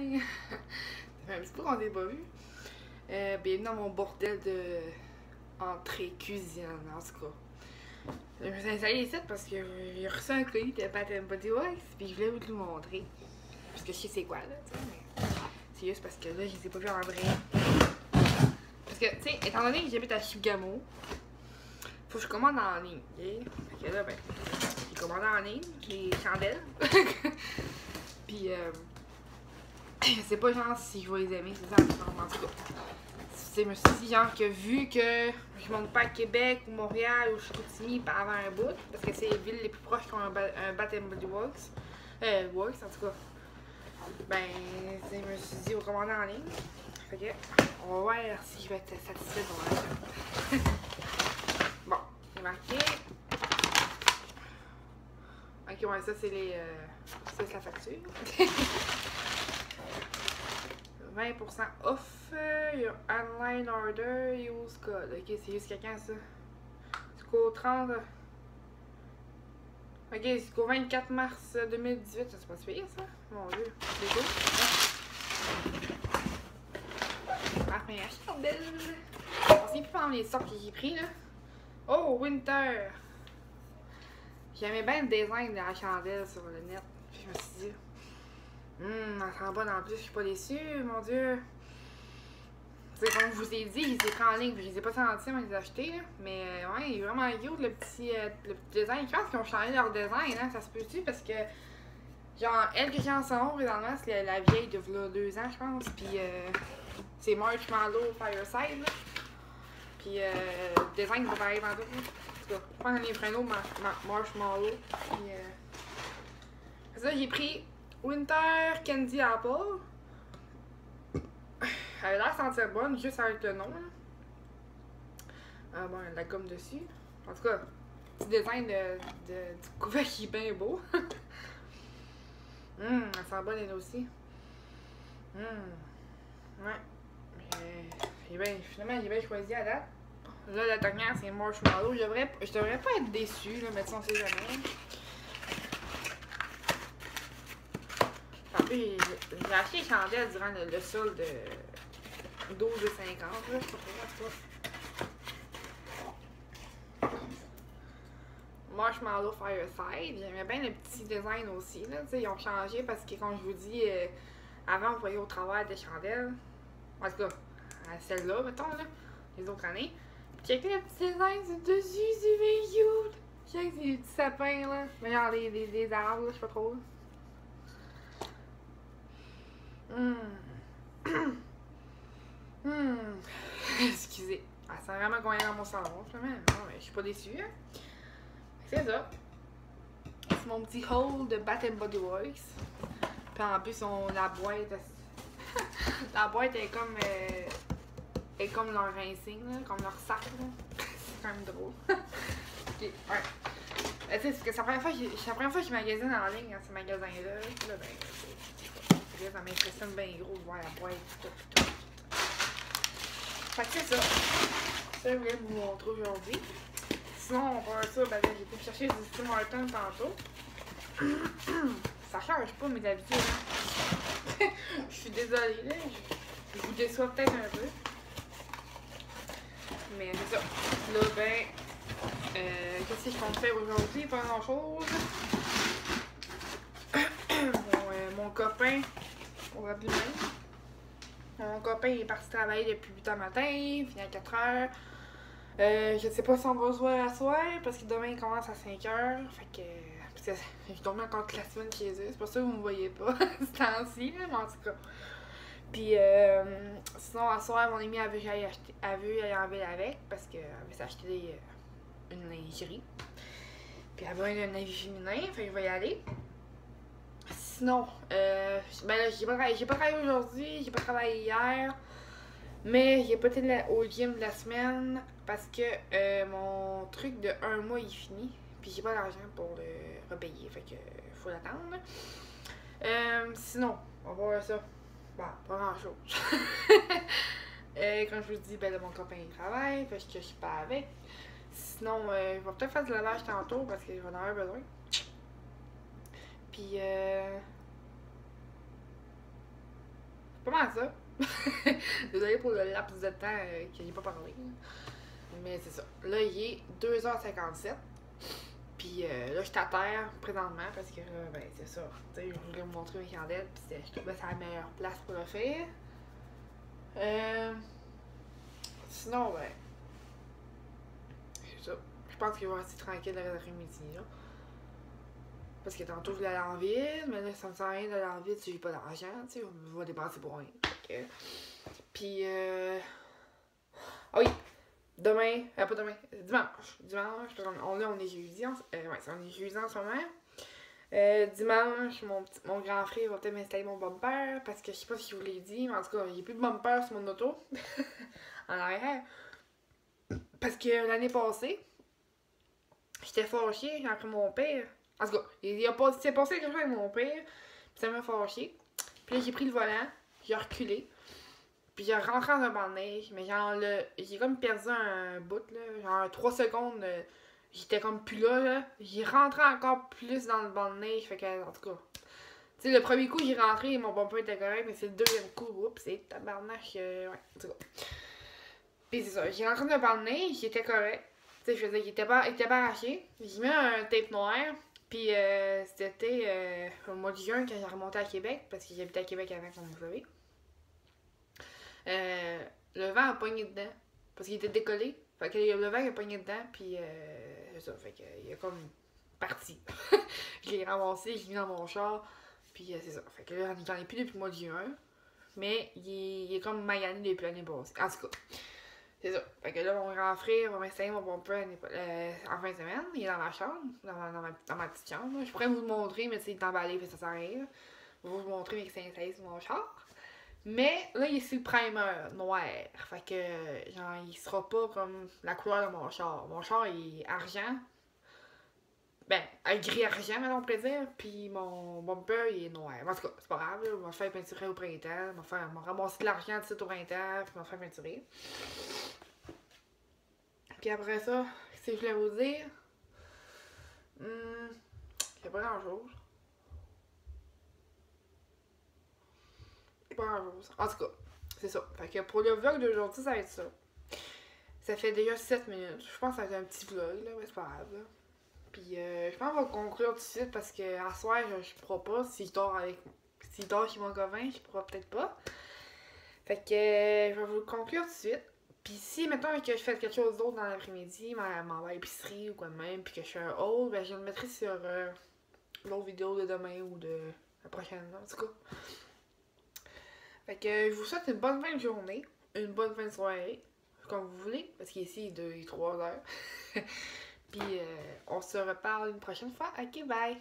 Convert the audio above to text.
matin. Ça fait un petit peu qu'on s'est pas vu. Bienvenue dans mon bordel de entrée cuisine, en tout cas. Je me suis installée ici parce que j'ai reçu un colis de Bath & Body Works, puis je voulais vous le montrer. Parce que je sais c'est quoi, là, tu sais, mais c'est juste parce que là, je les ai pas vus en vrai. Parce que, tu sais, étant donné que j'habite à Chibougamau, faut que je commande en ligne, ok? Fait que là, ben, j'ai commandé en ligne les chandelles. Puis, je sais pas, genre, si je vais les aimer, c'est ça, en tout cas. Je me suis dit, genre, que vu que je monte pas à Québec ou Montréal ou Chicoutimi avant un bout, parce que c'est les villes les plus proches qui ont un Bath & Body Works, Works, en tout cas, ben, je me suis dit, on va commander en ligne. Fait que, on va voir si je vais être satisfaite de mon achat. Bon, c'est marqué. Ok, ouais, ça, c'est les. Ça, c'est la facture. 20% off, your online order, use code. Ok, c'est jusqu'à quand ça? Jusqu'au 30. Ok, jusqu'au 24 mars 2018. C'est pas super ça? Mon dieu, c'est cool. Ah, mais chandelle. On sait plus prendre les sortes que j'ai pris là. Oh, Winter! J'aimais bien le design de la chandelle sur le net. Puis je me suis dit, elle sent bonne en plus, je suis pas déçue, mon dieu. C'est comme je vous ai dit, je les ai pris en ligne, je les ai pas sentis avant de les acheter, là. Mais ouais, il est vraiment cute le petit design. Je pense qu'ils ont changé leur design, hein, ça se peut-tu, parce que genre, elle que j'ai en son présentement, c'est la vieille de là, 2 ans, je pense. Puis c'est Marshmallow Fireside, là. Puis le design va pareil tantôt. En tout cas, je pense que les freins Marshmallow. Puis ça, j'ai pris Winter Candy Apple. Elle avait l'air sentir bonne, juste avec le nom. Là. Ah bon, la gomme dessus. En tout cas, petit design du couvercle qui est bien beau. Elle sent bonne elle aussi. Ouais. Finalement, j'ai bien choisi à date. Là, la dernière, c'est Marshmallow. Je devrais pas être déçue, là, mais on sait jamais. En plus, j'ai acheté les chandelles durant le solde de 12,50$, là, je sais pas trop. Marshmallow Fireside. J'aimais bien le petit design aussi, là. T'sais, ils ont changé parce que, comme je vous dis, avant, on voyait au travers des chandelles. En tout cas, celle-là, mettons, là, les autres années. Checkez le petit design du dessus, c'est bien cute! Check ces petits sapins, là. Mais genre des arbres, là, je sais pas trop. Excusez. Ah, ça a vraiment combien dans mon salon, finalement. Non, mais je suis pas déçue, hein. C'est ça. C'est mon petit haul de Bath & Body Works. Puis en plus, la boîte... la boîte est comme leur insigne, là, comme leur sac. C'est quand même drôle. Ok, ouais. Tu sais, c'est la première fois que je magasine en ligne dans ce magasin-là. Là, ben, ça m'impressionne bien gros de voir la boîte. Tout. Fait que c'est ça. Ça, je voulais vous montrer aujourd'hui. Sinon, on va voir ça, ben, j'ai été chercher du Tim Hortons tantôt. Ça change pas mes habitudes. Hein. Je suis désolée, là. Je vous déçois peut-être un peu. Mais c'est ça. Là, ben, qu'est-ce que je compte faire aujourd'hui? Pas grand-chose. Mon copain, on va plus même. Mon copain il est parti travailler depuis 8h matin, il finit à 4h. Je sais pas si on va se voir à soir parce que demain il commence à 5h. Fait que. Parce que je dormais encore toute la semaine chez eux. C'est pour ça que vous me voyez pas ce temps-ci, mais en tout cas. Puis sinon à soir, mon ami a vu que j'allais aller en ville avec parce qu'elle veut s'acheter une lingerie. Puis elle veut un avis féminin, fait que je vais y aller. Sinon, ben là, j'ai pas travaillé aujourd'hui, j'ai pas travaillé hier, mais j'ai pas été au gym de la semaine parce que mon truc de 1 mois il finit, puis j'ai pas d'argent pour le repayer, fait que faut l'attendre. Sinon, on va voir ça. Bon, pas grand chose. Comme je vous dis, ben là, mon copain il travaille, fait que je suis pas avec. Sinon, je vais peut-être faire du lavage tantôt parce que j'en aurai besoin. Puis pas mal ça. Désolée pour le laps de temps qu'il n'y a pas parlé. Mais c'est ça. Là, il est 2h57. Puis là, je suis à terre présentement parce que, ben, c'est ça. Tu sais, je voulais vous montrer mes chandelles. Puis je trouvais que c'est la meilleure place pour le faire. Sinon, ben, c'est ça. Je pense qu'il va rester tranquille le reste de l'après-midi, là. Parce que tantôt, je voulais aller en ville, mais là, ça me sert à rien d'aller en ville si j'ai pas d'argent, tu sais, on va dépenser pour rien. Puis, ah oui, demain, pas demain, dimanche, on est jeudi, on est jeudi en ce moment. Dimanche, mon grand frère va peut-être m'installer mon bumper, parce que je sais pas si je vous l'ai dit, mais en tout cas, il n'y a plus de bumper sur mon auto, en arrière. Parce que l'année passée, j'étais fâchée après mon père. En tout cas, il s'est passé quelque chose avec mon père, puis ça m'a fâché. Puis là, j'ai pris le volant, j'ai reculé, puis j'ai rentré dans un banc de neige, mais genre, j'ai comme perdu un bout, là, genre 3 secondes, j'étais comme plus là. J'ai rentré encore plus dans le banc de neige, fait que, en tout cas, tu sais, le premier coup, j'ai rentré et mon bumper était correct, mais c'est le deuxième coup, oups, c'est tabarnache, ouais, en tout cas. Puis c'est ça, j'ai rentré dans un banc de neige, il était correct. Tu sais, je faisais qu'il était pas arraché. J'ai mis un tape noir. Puis c'était au mois de juin quand j'ai remonté à Québec, parce que j'habitais à Québec avant, comme vous savez. Le vent a pogné dedans, parce qu'il était décollé. Fait que le vent a pogné dedans, puis c'est ça, fait qu'il a comme parti. Je l'ai ramassé, je l'ai mis dans mon char, puis c'est ça. Fait que là, j'en ai plus depuis le mois de juin, mais il est comme magané depuis l'année passée. En tout cas. C'est ça. Fait que là, mon grand frère va m'installer mon bumper en fin de semaine. Il est dans ma chambre, dans ma petite chambre. Je pourrais vous le montrer, mais c'est emballé, ça sert à rien. Je vais vous montrer, mais que c'est installé sur mon char. Mais là, il est sur le primer noir. Fait que, genre, il sera pas comme la couleur de mon char. Mon char est argent. Ben, gris-argent, maintenant on pourrait dire. Puis mon bumper, il est noir. En tout cas, c'est pas grave. On va faire peinturer au printemps. On va ramasser de l'argent au printemps. Puis on va faire peinturer. Puis après ça, qu'est-ce que je voulais vous dire? C'est pas grand-chose. Pas grand-chose. En tout cas, c'est ça. Fait que pour le vlog d'aujourd'hui, ça va être ça. Ça fait déjà 7 minutes. Je pense que ça va être un petit vlog, là, mais c'est pas grave. Là. Puis je pense qu'on va conclure tout de suite parce que à soir, je pourrai pas. Si je dors chez mon copain, je pourrai peut-être pas. Fait que je vais vous conclure tout de suite. Puis si, mettons que je fais quelque chose d'autre dans l'après-midi, m'en vais à l'épicerie ou quoi de même, puis que je fais un haul, ben je le mettrai sur l'autre vidéo de demain ou de la prochaine, en tout cas. Fait que je vous souhaite une bonne fin de journée, une bonne fin de soirée, comme vous voulez, parce qu'ici il est 3 heures. Puis on se reparle une prochaine fois. Ok, bye!